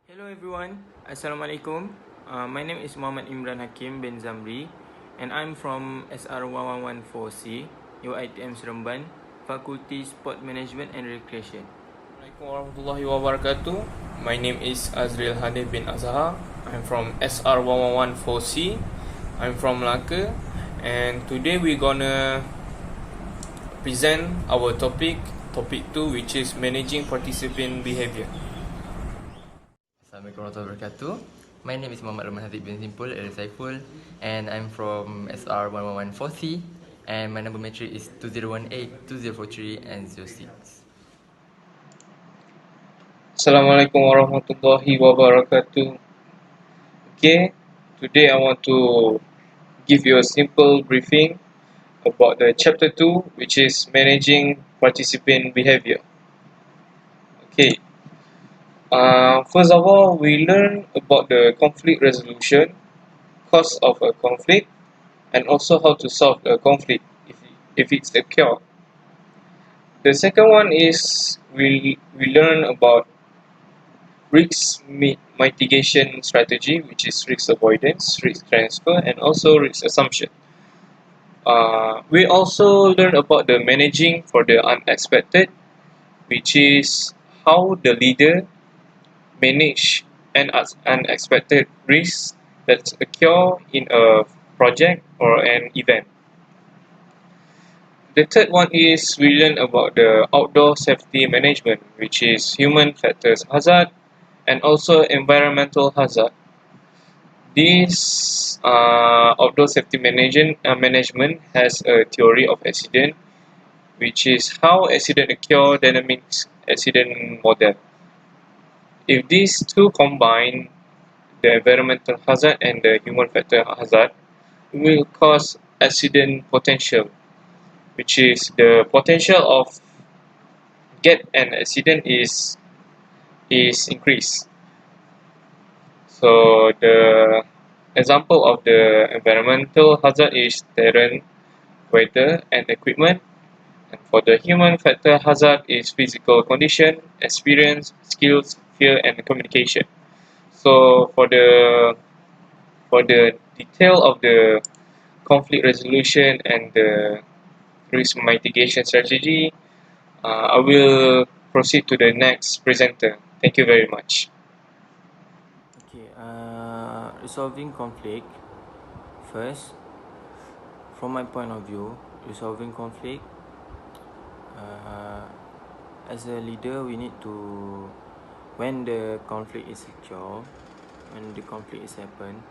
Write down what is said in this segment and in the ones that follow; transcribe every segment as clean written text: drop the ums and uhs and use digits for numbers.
Hello everyone, Assalamualaikum. My name is Muhammad Imran Hakim bin Zamri and I'm from SR111-4C, UiTM Seremban, Fakulty Sport Management and Recreation. Assalamualaikum warahmatullahi wabarakatuh. My name is Azril Hanif bin Azhar. I'm from SR1114C. I'm from Melaka, and today we're gonna present our topic 2, which is managing participant behavior. Assalamualaikum warahmatullahi wabarakatuh. My name is Muhammad Rahman Hatib bin Simpul alias Saiful, and I'm from SR1114C, and my number matric is 2018, 2043 and 06. Assalamualaikum warahmatullahi wabarakatuh. Okay, today I want to give you a simple briefing about the chapter 2, which is managing participant behavior. Okay, first of all, we learn about the conflict resolution, cause of a conflict, and also how to solve a conflict if it's occurred. The second one is we learn about risk mitigation strategy, which is risk avoidance, risk transfer, and also risk assumption. We also learn about the managing for the unexpected, which is how the leader manage an unexpected risks that occur in a project or an event. The third one is we learn about the outdoor safety management, which is human factors hazard and also environmental hazard. This outdoor safety management has a theory of accident, which is how accident occur dynamics accident model. If these two combine, the environmental hazard and the human factor hazard, will cause accident potential, which is the potential of get an accident is increased. So the example of the environmental hazard is terrain, weather, and equipment. And for the human factor hazard is physical condition, experience, skills, fear, and communication. So for the detail of the conflict resolution and the risk mitigation strategy, I will proceed to the next presenter. Thank you very much. Okay, resolving conflict. First, from my point of view, resolving conflict, as a leader, we need to, when the conflict is secure, when the conflict is happened,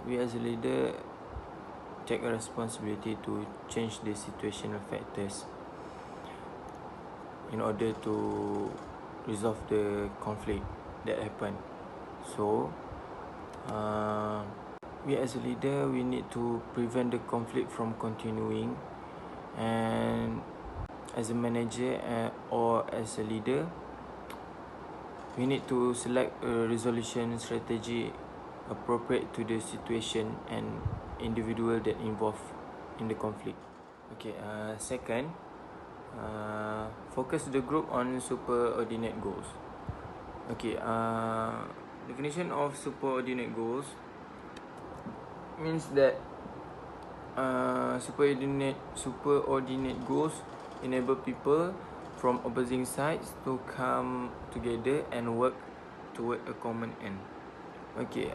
we as a leader take a responsibility to change the situational factors in order to resolve the conflict that happened. So we as a leader, we need to prevent the conflict from continuing, and as a manager or as a leader, we need to select a resolution strategy appropriate to the situation and individual that involved in the conflict. Okay, second, focus the group on superordinate goals. Okay, definition of superordinate goals means that superordinate goals enable people from opposing sides to come together and work toward a common end. Okay,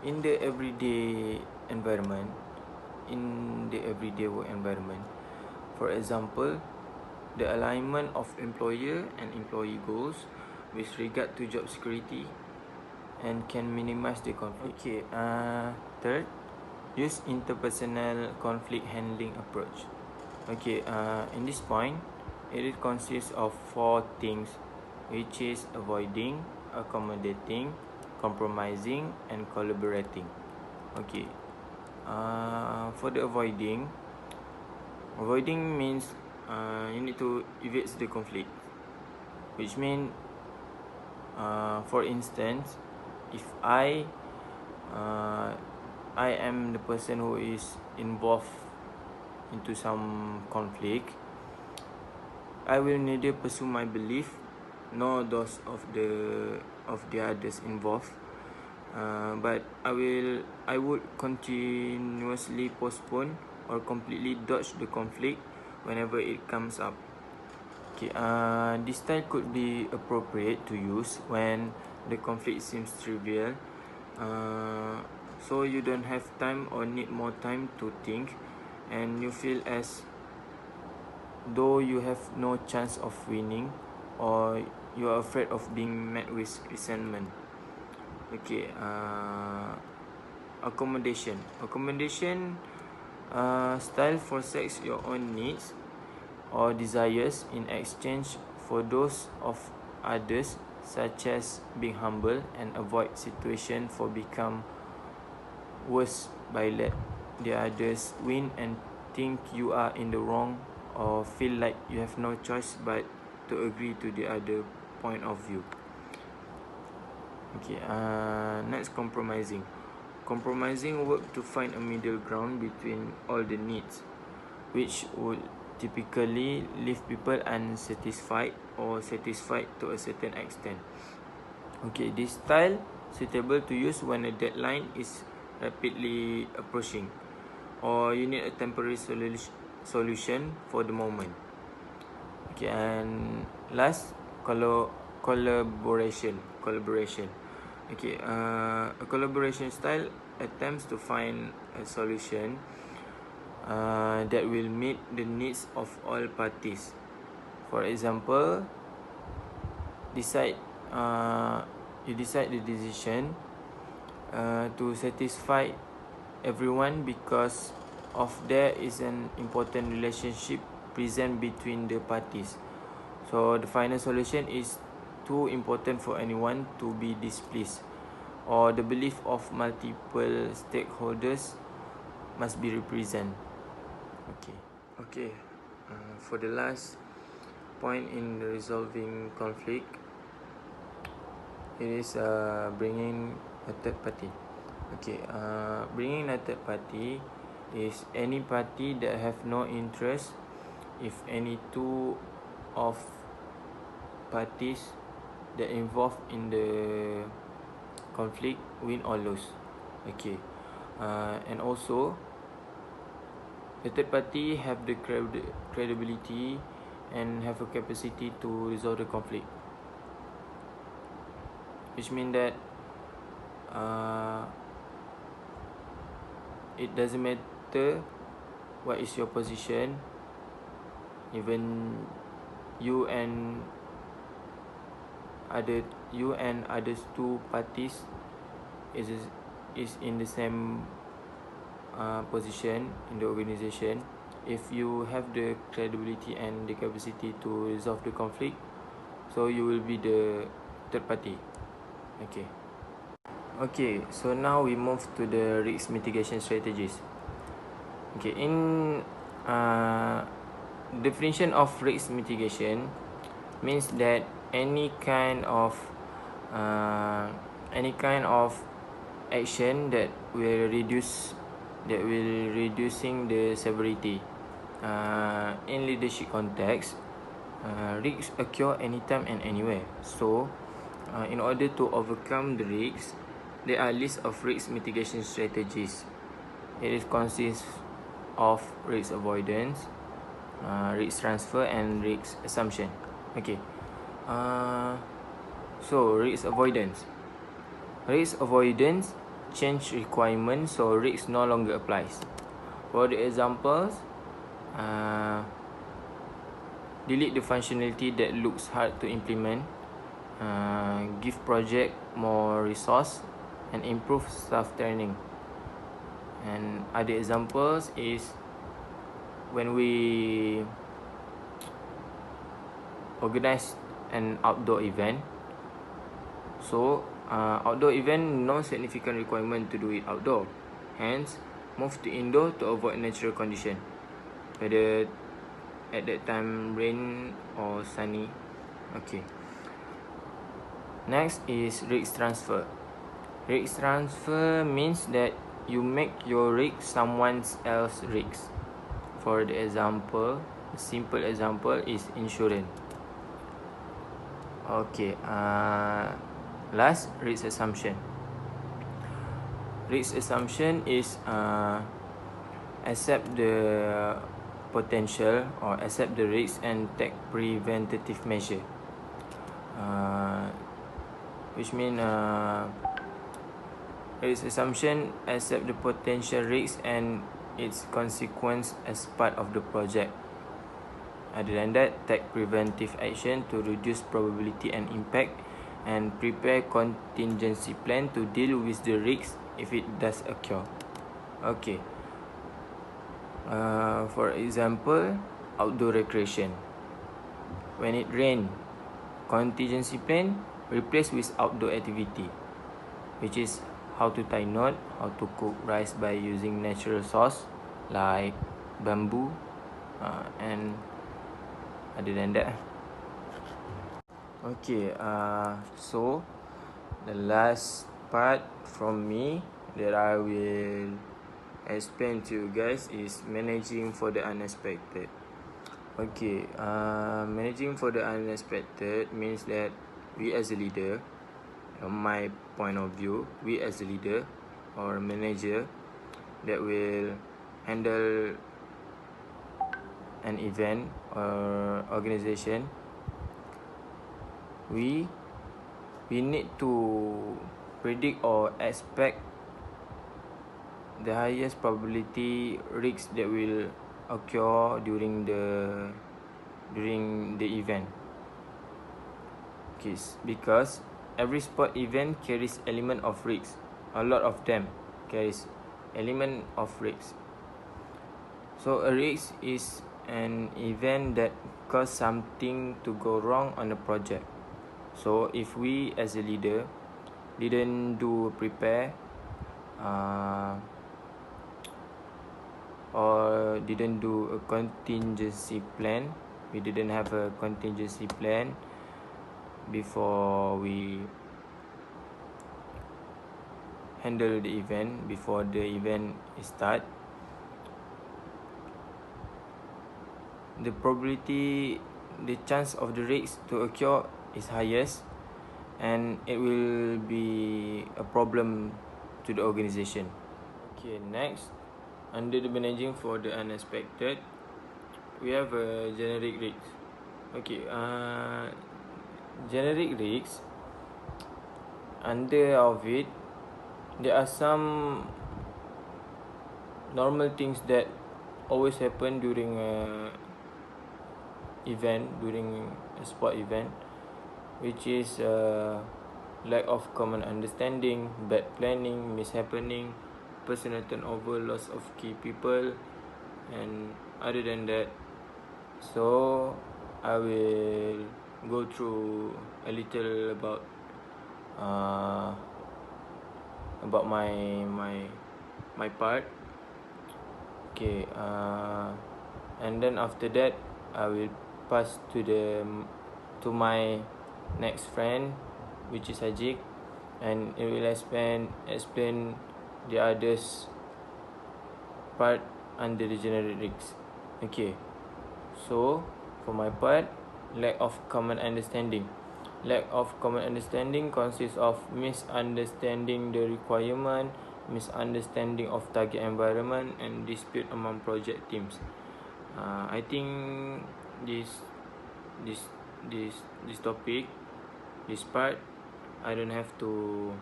in the everyday environment, in the everyday work environment, for example, the alignment of employer and employee goals with regard to job security and can minimize the conflict. Okay, third, use interpersonal conflict handling approach. Okay, in this point, it consists of 4 things, which is avoiding, accommodating, compromising, and collaborating. Okay, for the avoiding means you need to evade the conflict, which means, for instance, if I am the person who is involved into some conflict, I will neither pursue my belief nor those of the others involved. But I would continuously postpone or completely dodge the conflict whenever it comes up. Okay, this style could be appropriate to use when the conflict seems trivial, so you don't have time or need more time to think, and you feel as though you have no chance of winning, or you are afraid of being met with resentment. Okay, accommodation style forsakes your own needs or desires in exchange for those of others, such as being humble and avoid situation for become worse by let the others win and think you are in the wrong, or feel like you have no choice but to agree to the other point of view. Okay, next, compromising work to find a middle ground between all the needs, which would typically leave people unsatisfied or satisfied to a certain extent. Okay, this style suitable to use when a deadline is rapidly approaching, or you need a temporary solution for the moment. Okay, and last, collaboration. Okay, a collaboration style attempts to find a solution that will meet the needs of all parties. For example, you decide the decision to satisfy everyone because of there is an important relationship present between the parties. So the final solution is too important for anyone to be displeased, or the belief of multiple stakeholders must be represented. Okay. For the last point in resolving conflict, it is bringing a third party. Okay, bringing a third party is any party that have no interest if any two of parties that involved in the conflict win or lose. Okay, and also the third party have the credibility and have a capacity to resolve the conflict, which means that it doesn't matter what is your position, even you and others two parties is in the same position in the organization. If you have the credibility and the capacity to resolve the conflict, so you will be the third party. Okay, so now we move to the risk mitigation strategies. Okay, in definition of risk mitigation means that any kind of action that will reducing the severity. In leadership context, risks occur anytime and anywhere. So, in order to overcome the risks, there are lists of risk mitigation strategies. It consists of risk avoidance, risk transfer, and risk assumption. Okay. So risk avoidance. Risk avoidance change requirements, so risk no longer applies. For the examples, delete the functionality that looks hard to implement, give project more resource, and improve staff training. And other examples is when we organize an outdoor event. So outdoor event, no significant requirement to do it outdoor, hence move to indoor to avoid natural condition, whether at that time rain or sunny. Okay, next is risk transfer. Risk transfer means that you make your risk someone else's risk. For the example, a simple example is insurance. Okay. Last, risk assumption. Risk assumption is accept the potential or accept the risk and take preventative measure. Which mean risk assumption accept the potential risk and its consequence as part of the project. Other than that, take preventive action to reduce probability and impact, and prepare contingency plan to deal with the risk if it does occur. Okay. For example, outdoor recreation. When it rain, contingency plan replace with outdoor activity, which is how to tie knot, how to cook rice by using natural source like bamboo, and other than that. Okay, so the last part from me that I will explain to you guys is managing for the unexpected. Okay, managing for the unexpected means that we as a leader, from my point of view, we as a leader or manager that will handle an event or organization, we need to predict or expect the highest probability risks that will occur during the event. Okay, because every sport event carries element of risk. A lot of them carries element of risk. So a risk is an event that cause something to go wrong on a project. So if we as a leader didn't prepare or didn't do a contingency plan, we didn't have a contingency plan before we handle the event, before the event start, the probability, the chance of the risk to occur is highest, and it will be a problem to the organization. Okay, next, under the managing for the unexpected, we have a generic risk. Okay, generic risks, under of it, there are some normal things that always happen during a event, during a sport event, which is lack of common understanding, bad planning, mishappening, personal turnover, loss of key people, and other than that. So I will go through a little about my part. Okay, and then after that I will pass to my next friend, which is Hajiq, and it will explain the others part under the generic risks. Okay, so for my part, lack of common understanding. Lack of common understanding consists of misunderstanding the requirement, misunderstanding of target environment, and dispute among project teams. I think this topic, this part, I don't have to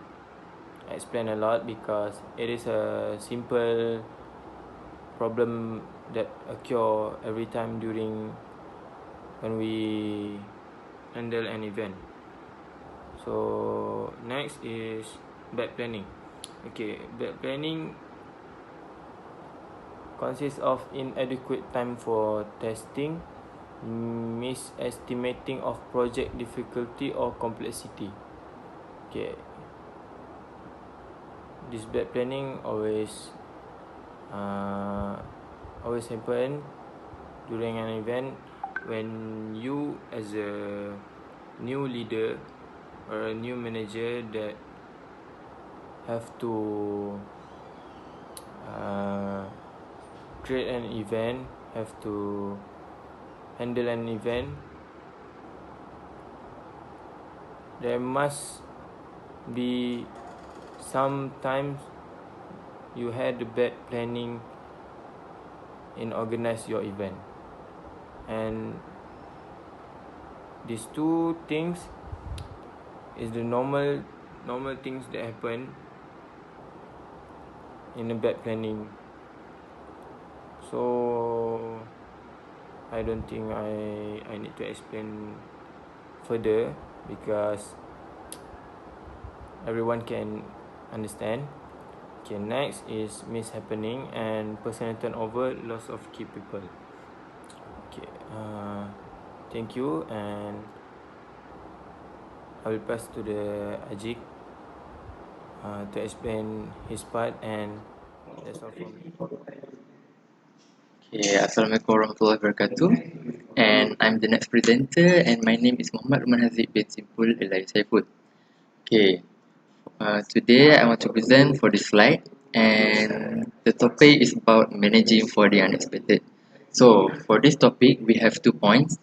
explain a lot because it is a simple problem that occur every time when we handle an event. So next is bad planning. Okay, bad planning consists of inadequate time for testing, misestimating of project difficulty or complexity. Okay, this bad planning always happen during an event when you as a new leader or a new manager that have to create an event, have to handle an event, there must be sometimes you had the bad planning in organize your event, and these two things is the normal things that happen in a bad planning. So I don't think I need to explain further because everyone can understand. Okay, next is mishappening and personal turnover, loss of key people. Okay, thank you, and I will pass to the Ajik to explain his part, and that's all from me. Okay, Assalamualaikum warahmatullahi wabarakatuh. And I'm the next presenter, and my name is Muhammad Rahman Haziq bin Simpul Elai Saiful. Okay, today I want to present for this slide, and the topic is about managing for the unexpected. So, for this topic, we have 2 points,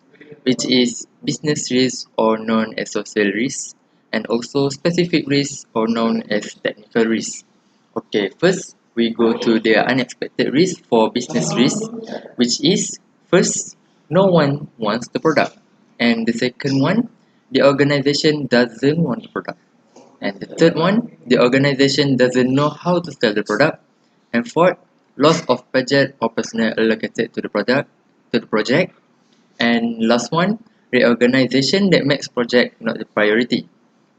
which is business risk or known as social risk, and also specific risk or known as technical risk. Okay, first we go to the unexpected risk for business risk, which is first, no one wants the product, and the second one, the organization doesn't want the product, and the third one, the organization doesn't know how to sell the product, and fourth, loss of budget or personnel allocated to the project, and last one, reorganization that makes project not the priority.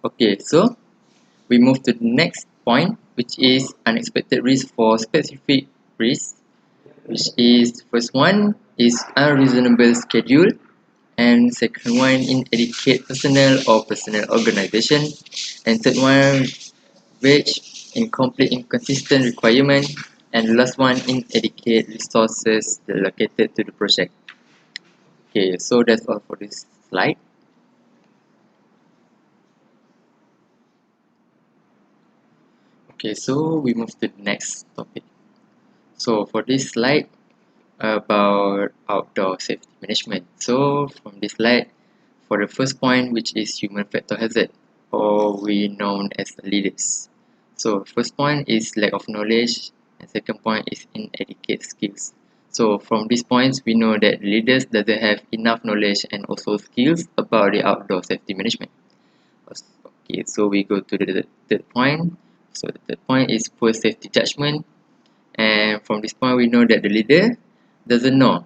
Okay, so we move to the next point, which is unexpected risk for specific risk, which is first one is unreasonable schedule, and second one inadequate personnel or personnel organization, and third one which incomplete inconsistent requirement, and the last one inadequate resources allocated to the project. Okay, so that's all for this slide. Okay, so we move to the next topic. So for this slide about outdoor safety management. So from this slide, for the first point, which is human factor hazard, or we known as leaders. So first point is lack of knowledge, and second point is inadequate skills. So from these points, we know that leaders doesn't have enough knowledge and also skills about the outdoor safety management. Okay, so we go to the third point. So the third point is poor safety judgment, and from this point we know that the leader doesn't know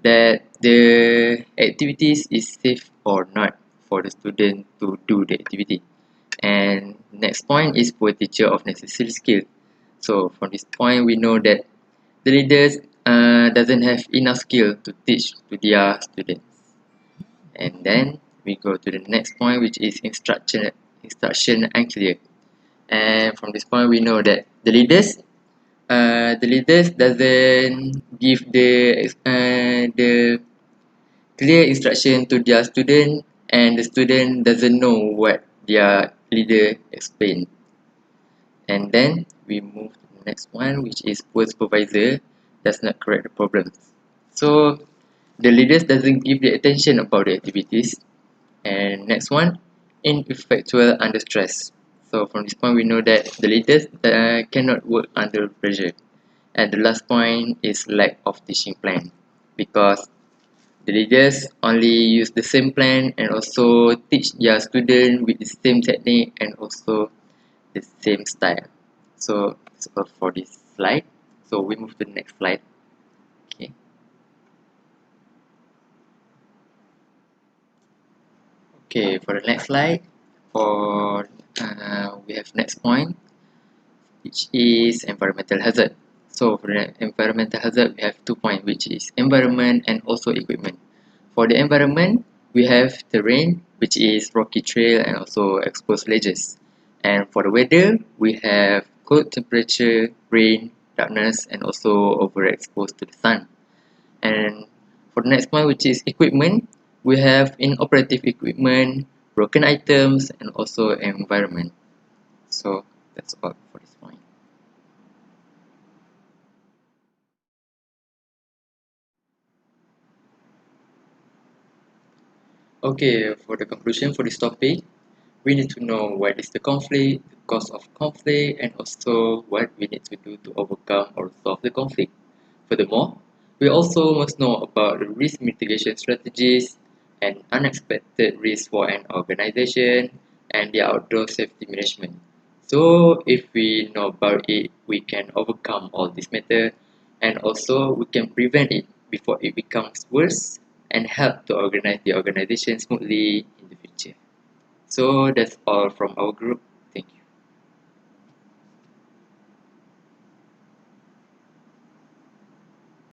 that the activities is safe or not for the student to do the activity. And next point is poor teacher of necessary skill. So from this point we know that the leaders doesn't have enough skill to teach to their students. And then we go to the next point, which is instruction unclear. And from this point we know that the leaders doesn't give the clear instruction to their student, and the student doesn't know what their leader explained. And then we move to the next one, which is poor supervisor does not correct the problems. So the leaders doesn't give the attention about the activities. And next one, ineffectual under stress. So from this point we know that the leaders cannot work under pressure. And the last point is lack of teaching plan, because the leaders only use the same plan and also teach their student with the same technique and also the same style. So that's all for this slide. So we move to the next slide. Okay. Okay, for the next slide, we have next point, which is environmental hazard. So for the environmental hazard, we have 2 points, which is environment and also equipment. For the environment, we have terrain, which is rocky trail and also exposed ledges. And for the weather, we have cold temperature, rain, darkness, and also overexposed to the sun. And for the next point, which is equipment, we have inoperative equipment, broken items, and also environment. So that's all for this point. Okay, for the conclusion for this topic, we need to know what is the conflict, the cause of conflict, and also what we need to do to overcome or solve the conflict. Furthermore, we also must know about the risk mitigation strategies and unexpected risk for an organization and the outdoor safety management. So if we know about it, we can overcome all this matter and also we can prevent it before it becomes worse and help to organize the organization smoothly in the future. So that's all from our group.